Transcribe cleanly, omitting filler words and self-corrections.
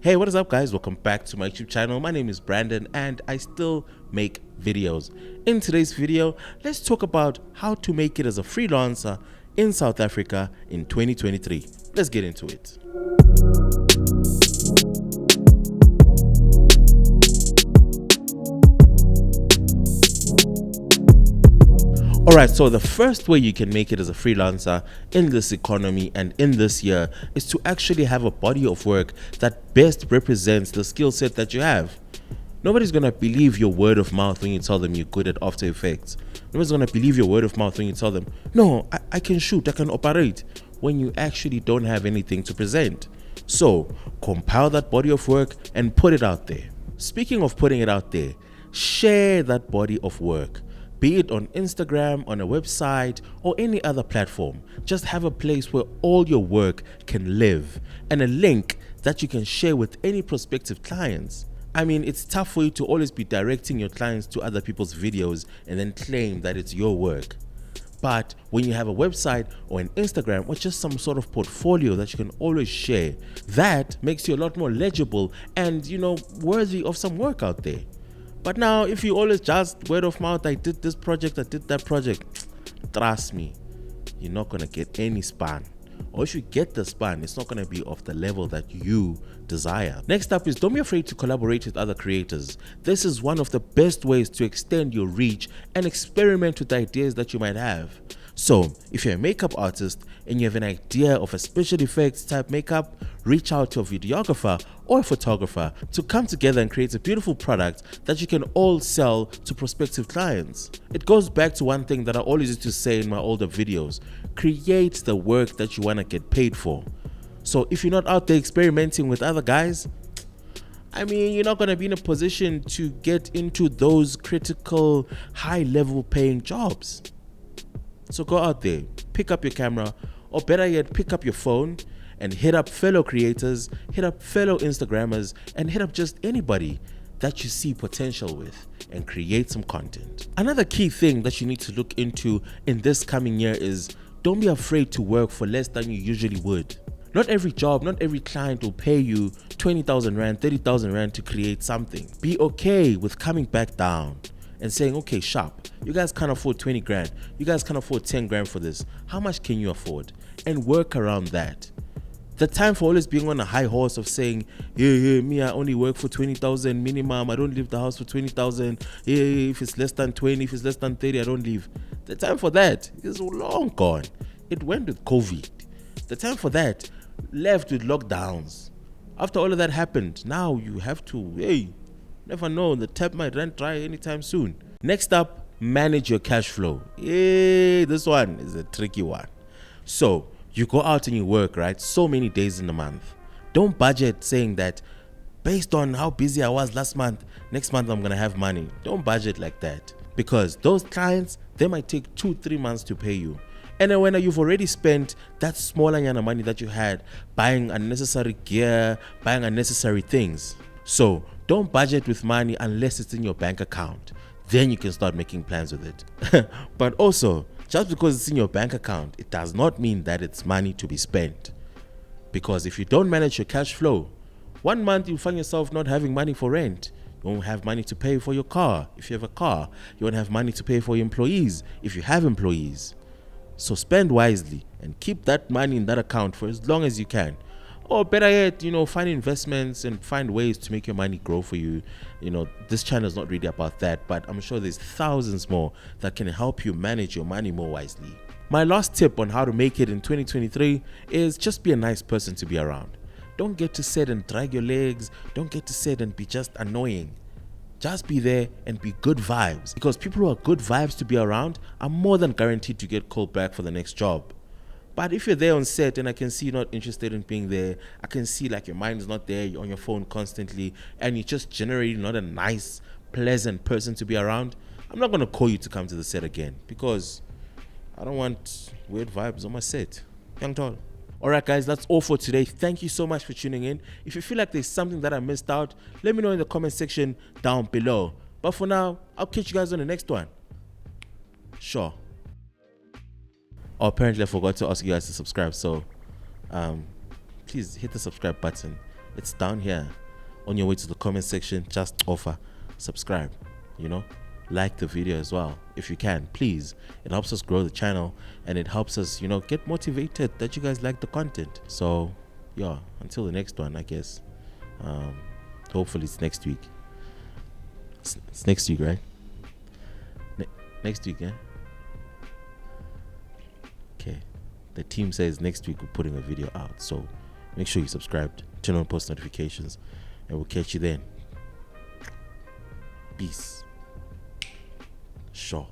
Hey, what is up, guys? Welcome back to my YouTube channel. My name is Brandon and I still make videos. In today's video, let's talk about how to make it as a freelancer in South Africa in 2023. Let's get into it. Alright, so the first way you can make it as a freelancer in this economy and in this year is to actually have a body of work that best represents the skill set that you have. Nobody's going to believe your word of mouth when you tell them you're good at After Effects. Nobody's going to believe your word of mouth when you tell them, no, I can shoot, I can operate, when you actually don't have anything to present. So, compile that body of work and put it out there. Speaking of putting it out there, share that body of work. Be it on Instagram, on a website, or any other platform. Just have a place where all your work can live and a link that you can share with any prospective clients. I mean, it's tough for you to always be directing your clients to other people's videos and then claim that it's your work. But when you have a website or an Instagram or just some sort of portfolio that you can always share, that makes you a lot more legible and, worthy of some work out there. But now, if you always just word of mouth, I did this project, I did that project, trust me, you're not going to get any span. Or if you get the span, it's not going to be of the level that you desire. Next up is don't be afraid to collaborate with other creators. This is one of the best ways to extend your reach and experiment with ideas that you might have. So, if you're a makeup artist and you have an idea of a special effects type makeup, reach out to a videographer or a photographer to come together and create a beautiful product that you can all sell to prospective clients. It goes back to one thing that I always used to say in my older videos: create the work that you want to get paid for. So if you're not out there experimenting with other guys, you're not going to be in a position to get into those critical high-level paying jobs. So go out there, pick up your camera, or better yet, pick up your phone and hit up fellow creators, hit up fellow Instagrammers, and hit up just anybody that you see potential with and create some content. Another key thing that you need to look into in this coming year is don't be afraid to work for less than you usually would. Not every job, not every client will pay you 20,000 Rand, 30,000 Rand to create something. Be okay with coming back down and saying, okay, sharp, you guys can't afford 20 grand. You guys can't afford 10 grand for this. How much can you afford? And work around that. The time for always being on a high horse of saying, me, I only work for 20,000 minimum. I don't leave the house for 20,000. If it's less than 20, if it's less than 30, I don't leave. The time for that is long gone. It went with COVID. The time for that left with lockdowns. After all of that happened, now you have to, never know, the tap might run dry anytime soon. Next up, manage your cash flow. This one is a tricky one. So, you go out and you work, right? So many days in a month. Don't budget saying that based on how busy I was last month, next month I'm going to have money. Don't budget like that. Because those clients, they might take 2-3 months to pay you. And then when you've already spent that small amount of money that you had buying unnecessary gear, buying unnecessary things. So don't budget with money unless it's in your bank account. Then you can start making plans with it. But also, just because it's in your bank account, it does not mean that it's money to be spent. Because if you don't manage your cash flow, one month you'll find yourself not having money for rent. You won't have money to pay for your car if you have a car. You won't have money to pay for your employees if you have employees. So spend wisely and keep that money in that account for as long as you can. Or better yet, find investments and find ways to make your money grow for you. This channel is not really about that, but I'm sure there's thousands more that can help you manage your money more wisely. My last tip on how to make it in 2023 is just be a nice person to be around. Don't get to sit and drag your legs. Don't get to sit and be just annoying. Just be there and be good vibes, because people who are good vibes to be around are more than guaranteed to get called back for the next job. But if you're there on set and I can see you're not interested in being there, I can see like your mind is not there, you're on your phone constantly, and you're just generally not a nice, pleasant person to be around, I'm not going to call you to come to the set again, because I don't want weird vibes on my set. Young tall. Alright guys, that's all for today. Thank you so much for tuning in. If you feel like there's something that I missed out, let me know in the comment section down below. But for now, I'll catch you guys on the next one. Sure. Oh, apparently I forgot to ask you guys to subscribe, so please hit the subscribe button It's down here. On your way to the comment section, just offer subscribe, like the video as well if you can, please. It helps us grow the channel, and it helps us get motivated that you guys like the content. So yeah, until the next one, I guess. Hopefully it's next week. It's next week, right? Next week, yeah. Okay, the team says next week we're putting a video out, so make sure you subscribe, turn on post notifications, and we'll catch you then. Peace. Sure.